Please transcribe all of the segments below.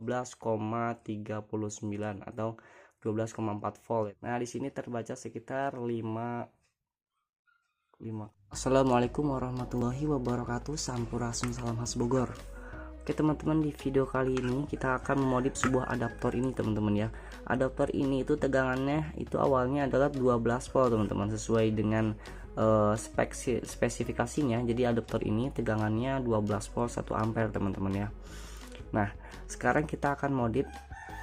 12,39 atau 12,4 volt. Nah, di sini terbaca sekitar 5. Assalamualaikum warahmatullahi wabarakatuh. Sampurasun, salam khas Bogor. Oke teman-teman, di video kali ini kita akan memodif sebuah adaptor ini teman-teman ya. Adaptor ini itu tegangannya itu awalnya adalah 12 volt teman-teman, sesuai dengan spesifikasinya. Jadi adaptor ini tegangannya 12 volt 1 ampere teman-teman ya. Nah, sekarang kita akan modif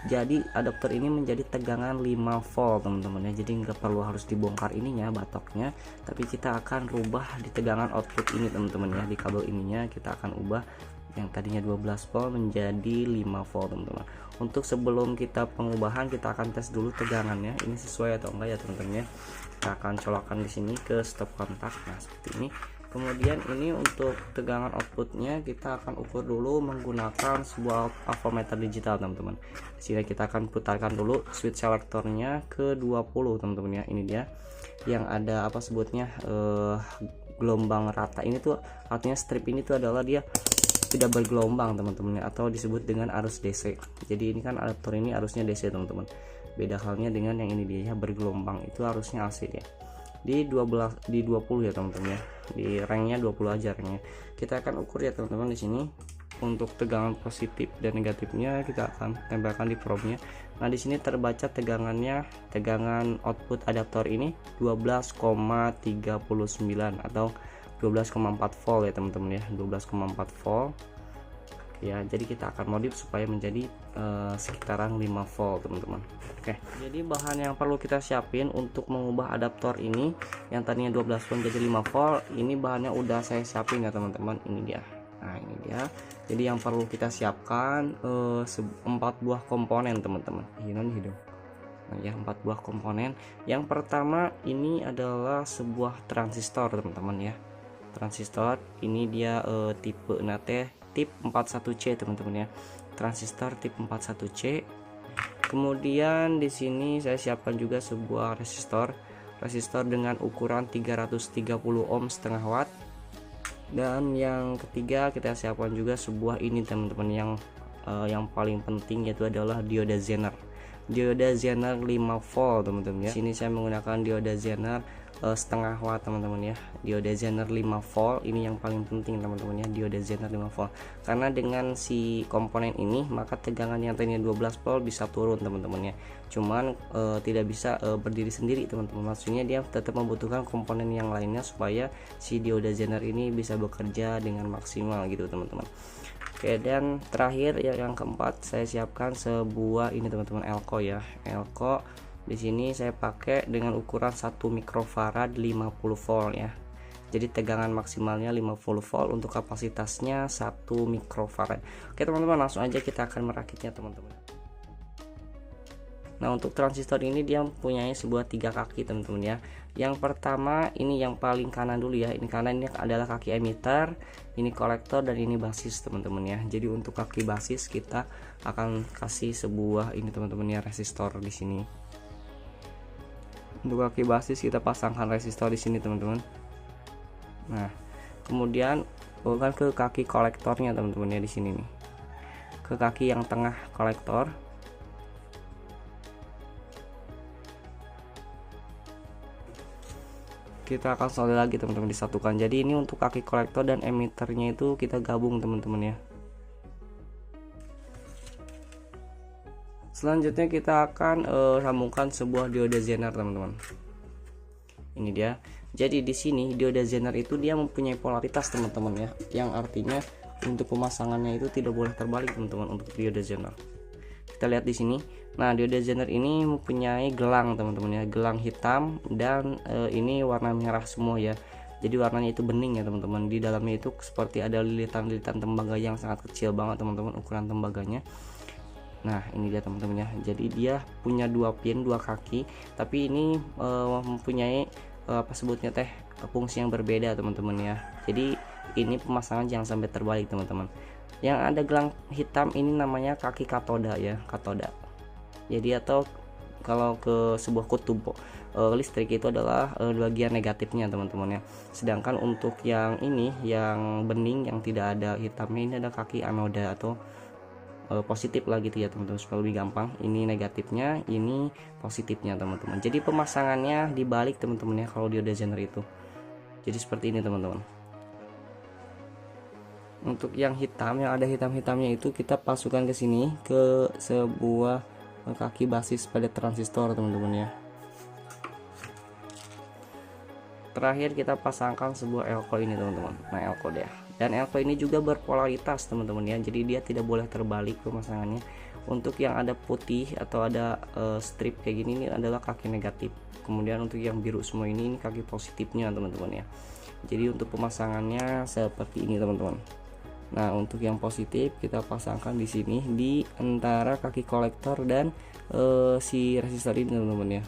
jadi adaptor ini menjadi tegangan 5 volt teman-teman ya. Jadi nggak perlu harus dibongkar ininya, batoknya, tapi kita akan rubah di tegangan output ini teman-teman ya. Di kabel ininya kita akan ubah yang tadinya 12 volt menjadi 5 volt teman-teman. Untuk sebelum kita pengubahan, kita akan tes dulu tegangannya ini sesuai atau enggak ya teman-teman ya. Kita akan colokkan di sini ke stop kontak. Nah, seperti ini. Kemudian ini untuk tegangan outputnya kita akan ukur dulu menggunakan sebuah avometer digital teman-teman. Di sini kita akan putarkan dulu switch selektornya ke 20 teman-teman ya. Ini dia yang ada apa sebutnya gelombang rata. Ini tuh artinya strip ini tuh adalah dia tidak bergelombang teman-teman ya, atau disebut dengan arus DC. Jadi ini kan adaptor ini arusnya DC teman-teman. Beda halnya dengan yang ini dia bergelombang, itu arusnya AC ya. Di 20 ya teman-teman ya. Di ranknya 20 aja ranknya. Kita akan ukur ya teman-teman di sini. Untuk tegangan positif dan negatifnya kita akan tempelkan di probe-nya. Nah, di sini terbaca tegangannya, tegangan output adaptor ini 12,39 atau 12,4 volt ya teman-teman ya, 12,4 volt ya. Jadi kita akan modif supaya menjadi sekitaran 5 volt teman-teman. Oke, jadi bahan yang perlu kita siapin untuk mengubah adaptor ini yang tadinya 12 volt jadi 5 volt, ini bahannya udah saya siapin ya teman-teman. Ini dia. Nah, ini dia. Jadi yang perlu kita siapkan 4 buah komponen teman-teman. Nah, ya, 4 buah komponen. Yang pertama ini adalah sebuah transistor teman-teman ya. Transistor ini dia tipe tip 41C teman-teman ya. Transistor tip 41C. Kemudian di sini saya siapkan juga sebuah resistor dengan ukuran 330 ohm setengah watt. Dan yang ketiga kita siapkan juga sebuah ini teman-teman yang paling penting, yaitu adalah dioda Zener. Dioda Zener 5 volt teman-teman ya. Sini saya menggunakan dioda Zener setengah watt teman-teman ya. Dioda Zener 5 volt ini yang paling penting teman-teman ya, dioda Zener 5 volt. Karena dengan si komponen ini maka tegangan yang tadinya 12 volt bisa turun teman-teman ya. Cuman tidak bisa berdiri sendiri teman-teman. Maksudnya dia tetap membutuhkan komponen yang lainnya supaya si dioda Zener ini bisa bekerja dengan maksimal gitu teman-teman. Oke, dan terakhir yang keempat saya siapkan sebuah ini teman-teman, elko ya. Elko di sini saya pakai dengan ukuran 1 mikrofarad 50 volt ya. Jadi tegangan maksimalnya 50 volt, untuk kapasitasnya 1 mikrofarad. Oke teman-teman, langsung aja kita akan merakitnya teman-teman. Nah, untuk transistor ini dia mempunyai sebuah 3 kaki teman-teman ya. Yang pertama ini yang paling kanan dulu ya. Ini kanan, ini adalah kaki emitter, ini kolektor, dan ini basis teman-teman ya. Jadi untuk kaki basis kita akan kasih sebuah ini teman-teman ya, resistor di sini. Untuk kaki basis kita pasangkan resistor di sini teman-teman. Nah, kemudian bukan ke kaki kolektornya teman-teman ya, di sini nih. Ke kaki yang tengah kolektor. Kita akan solder lagi teman-teman, disatukan. Jadi ini untuk kaki kolektor dan emiternya itu kita gabung teman-teman ya. Selanjutnya kita akan sambungkan sebuah dioda Zener teman-teman. Ini dia. Jadi di sini dioda Zener itu dia mempunyai polaritas teman-teman ya, yang artinya untuk pemasangannya itu tidak boleh terbalik teman-teman untuk dioda Zener. Kita lihat di sini. Nah, dioda Zener ini mempunyai gelang teman-teman ya, gelang hitam dan ini warna merah semua ya. Jadi warnanya itu bening ya teman-teman. Di dalamnya itu seperti ada lilitan-lilitan tembaga yang sangat kecil banget teman-teman, ukuran tembaganya. Nah, ini dia teman-teman ya. Jadi dia punya 2 pin, 2 kaki, tapi ini mempunyai apa sebutnya fungsi yang berbeda teman-teman ya. Jadi ini pemasangan jangan sampai terbalik teman-teman. Yang ada gelang hitam ini namanya kaki katoda ya, katoda. Jadi atau kalau ke sebuah kutub listrik itu adalah bagian negatifnya teman-teman ya. Sedangkan untuk yang ini yang bening yang tidak ada hitamnya ini ada kaki anoda atau positif lah gitu ya teman-teman, supaya lebih gampang. Ini negatifnya, ini positifnya teman-teman. Jadi pemasangannya dibalik teman-teman ya kalau dioda zener itu. Jadi seperti ini teman-teman. Untuk yang hitam, yang ada hitam-hitamnya itu kita pasukkan ke sini, ke sebuah kaki basis pada transistor teman-teman ya. Terakhir kita pasangkan sebuah elko ini teman-teman. Nah, elko ya. Dan elko ini juga berpolaritas teman-teman ya. Jadi dia tidak boleh terbalik pemasangannya. Untuk yang ada putih atau ada strip kayak gini, ini adalah kaki negatif. Kemudian untuk yang biru semua ini kaki positifnya teman-teman ya. Jadi untuk pemasangannya seperti ini teman-teman. Nah, untuk yang positif kita pasangkan di sini di antara kaki kolektor dan si resistor ini teman-teman ya.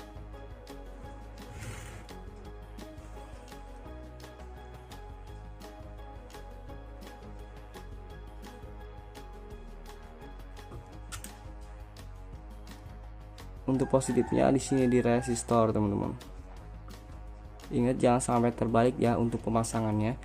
Untuk positifnya di sini di resistor teman-teman. Ingat jangan sampai terbalik ya untuk pemasangannya.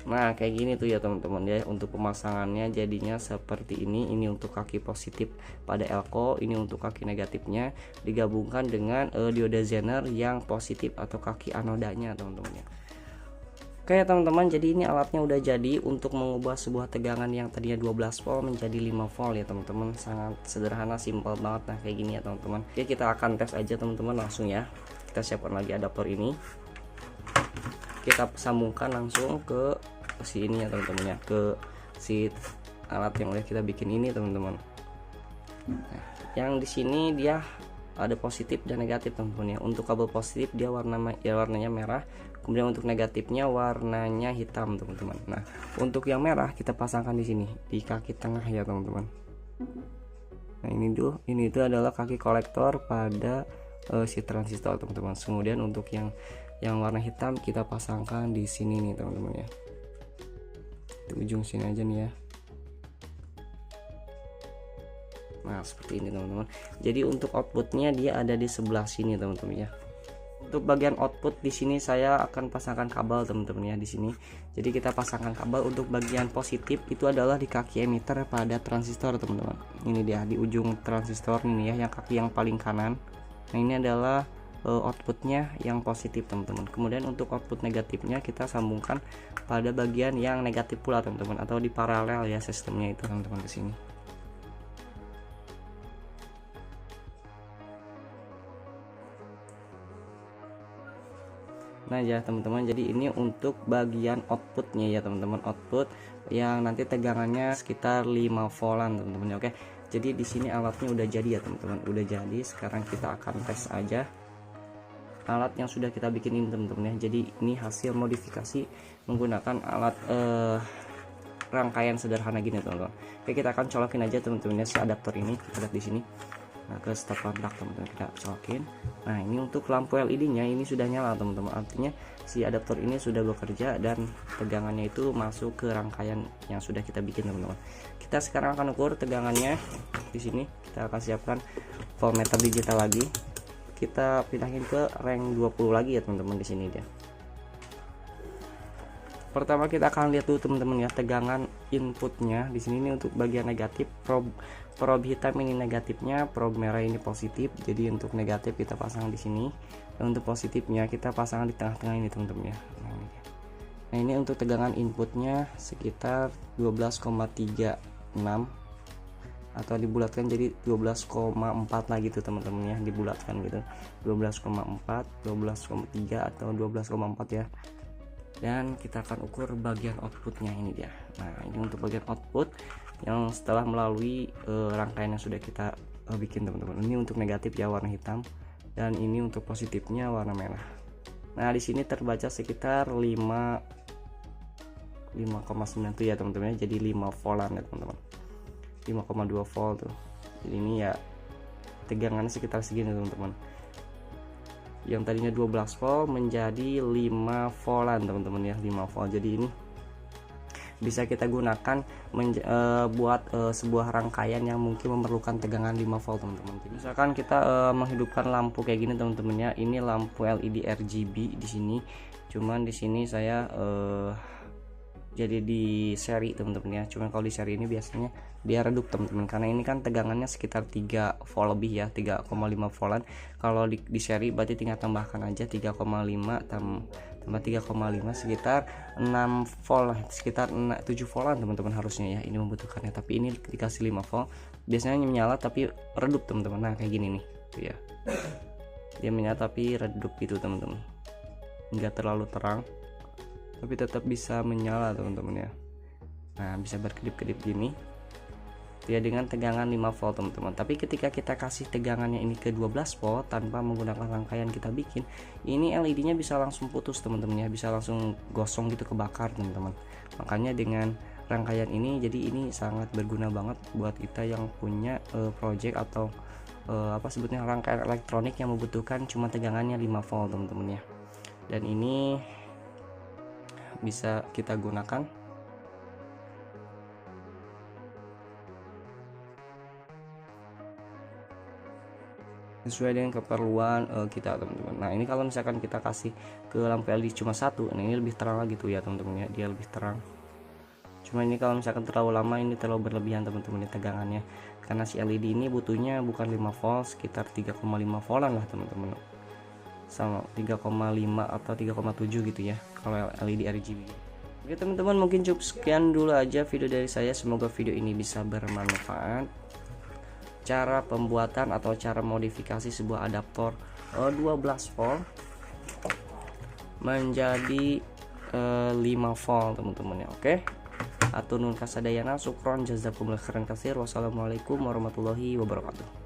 Nah, kayak gini tuh ya teman-teman ya. Untuk pemasangannya jadinya seperti ini. Ini untuk kaki positif pada elko, ini untuk kaki negatifnya digabungkan dengan dioda zener yang positif atau kaki anodanya teman-teman ya. Oke teman-teman, jadi ini alatnya udah jadi untuk mengubah sebuah tegangan yang tadinya 12 volt menjadi 5 volt ya teman-teman. Sangat sederhana, simpel banget. Nah, kayak gini ya teman-teman. Oke, kita akan tes aja teman-teman langsung ya. Kita siapkan lagi adaptor ini. Kita sambungkan langsung ke si ini ya teman-teman ya, ke si alat yang udah kita bikin ini teman-teman. Nah, yang di sini dia ada positif dan negatif teman-teman ya. Untuk kabel positif dia warnanya merah, kemudian untuk negatifnya warnanya hitam teman-teman. Nah, untuk yang merah kita pasangkan di sini di kaki tengah ya teman-teman. Nah, ini tuh adalah kaki kolektor pada si transistor teman-teman. Kemudian untuk yang warna hitam kita pasangkan di sini nih teman-teman ya, di ujung sini aja nih ya. Nah, seperti ini teman-teman. Jadi untuk outputnya dia ada di sebelah sini teman-teman ya. Untuk bagian output di sini saya akan pasangkan kabel teman-teman ya di sini. Jadi kita pasangkan kabel. Untuk bagian positif itu adalah di kaki emitter pada transistor teman-teman. Ini dia di ujung transistor ini ya, yang kaki yang paling kanan. Nah, ini adalah outputnya yang positif teman-teman. Kemudian untuk output negatifnya kita sambungkan pada bagian yang negatif pula teman-teman, atau di paralel ya sistemnya itu teman-teman ke sini. Nah ya teman-teman, jadi ini untuk bagian outputnya ya teman-teman, output yang nanti tegangannya sekitar 5 voltan teman-teman. Oke, jadi di sini alatnya udah jadi ya teman-teman, udah jadi. Sekarang kita akan tes aja alat yang sudah kita bikin ini teman-teman ya. Jadi ini hasil modifikasi menggunakan alat rangkaian sederhana gini teman-teman. Oke, kita akan colokin aja teman-teman ya si adaptor ini. Kita lihat di sini. Nah, ke step kontak teman-teman kita colokin. Nah, ini untuk lampu LED nya ini sudah nyala teman-teman, artinya si adaptor ini sudah bekerja dan tegangannya itu masuk ke rangkaian yang sudah kita bikin teman-teman. Kita sekarang akan ukur tegangannya di sini. Kita akan siapkan voltmeter digital lagi, kita pindahin ke rank 20 lagi ya teman-teman. Di sini dia. Pertama kita akan lihat dulu teman-teman ya tegangan inputnya. Di sini ini untuk bagian negatif, probe hitam ini negatifnya, probe merah ini positif. Jadi untuk negatif kita pasang di sini, dan untuk positifnya kita pasang di tengah-tengah ini teman-teman ya. Nah, ini untuk tegangan inputnya sekitar 12,36 atau dibulatkan jadi 12,4 lah gitu teman-teman ya, dibulatkan gitu 12,4, 12,3 atau 12,4 ya. Dan kita akan ukur bagian outputnya ini dia. Nah, ini untuk bagian output yang setelah melalui rangkaian yang sudah kita bikin teman-teman. Ini untuk negatif ya warna hitam, dan ini untuk positifnya warna merah. Nah, di sini terbaca sekitar 5,9 tuh ya teman-teman. Jadi 5 voltan ya teman-teman, 5,2 volt tuh. Jadi ini ya tegangannya sekitar segini teman-teman. Yang tadinya 12 volt menjadi 5 voltan teman-teman ya, 5 volt. Jadi ini bisa kita gunakan buat sebuah rangkaian yang mungkin memerlukan tegangan 5 volt teman-teman. Misalkan kita menghidupkan lampu kayak gini teman-teman ya, ini lampu LED RGB di sini, cuman di sini saya jadi di seri teman-teman ya, cuman kalau di seri ini biasanya dia redup teman-teman, karena ini kan tegangannya sekitar 3 volt lebih ya, 3,5 voltan. Kalau di seri berarti tinggal tambahkan aja 3,5 tambah 3,5 sekitar 6 volt lah, sekitar 7 voltan teman-teman harusnya ya ini membutuhkannya, tapi ini dikasih 5 volt biasanya menyala tapi redup teman-teman. Nah kayak gini nih tuh ya, dia menyala tapi redup gitu teman-teman, enggak terlalu terang tapi tetap bisa menyala teman-teman ya. Nah bisa berkedip-kedip gini ya dengan tegangan 5 volt teman-teman. Tapi ketika kita kasih tegangannya ini ke 12 volt tanpa menggunakan rangkaian kita bikin, ini LED nya bisa langsung putus teman-teman ya, bisa langsung gosong gitu, kebakar teman-teman. Makanya dengan rangkaian ini, jadi ini sangat berguna banget buat kita yang punya project atau apa sebutnya rangkaian elektronik yang membutuhkan cuma tegangannya 5 volt teman-teman ya. Dan ini bisa kita gunakan sesuai dengan keperluan kita teman-teman. Nah ini kalau misalkan kita kasih ke lampu LED cuma satu, nah ini lebih terang lagi tuh ya teman-teman ya, dia lebih terang. Cuma ini kalau misalkan terlalu lama ini terlalu berlebihan teman-teman ya tegangannya, karena si LED ini butuhnya bukan 5 volt, sekitar 3,5 voltan lah teman-teman, sama 3,5 atau 3,7 gitu ya kalau LED RGB. Oke teman-teman, mungkin cukup sekian dulu aja video dari saya, semoga video ini bisa bermanfaat. Cara pembuatan atau cara modifikasi sebuah adaptor 12 volt menjadi 5 volt teman-teman ya. Oke, atur nun kasadayana, syukron, jazakumullah khairan katsir. Wassalamualaikum warahmatullahi wabarakatuh.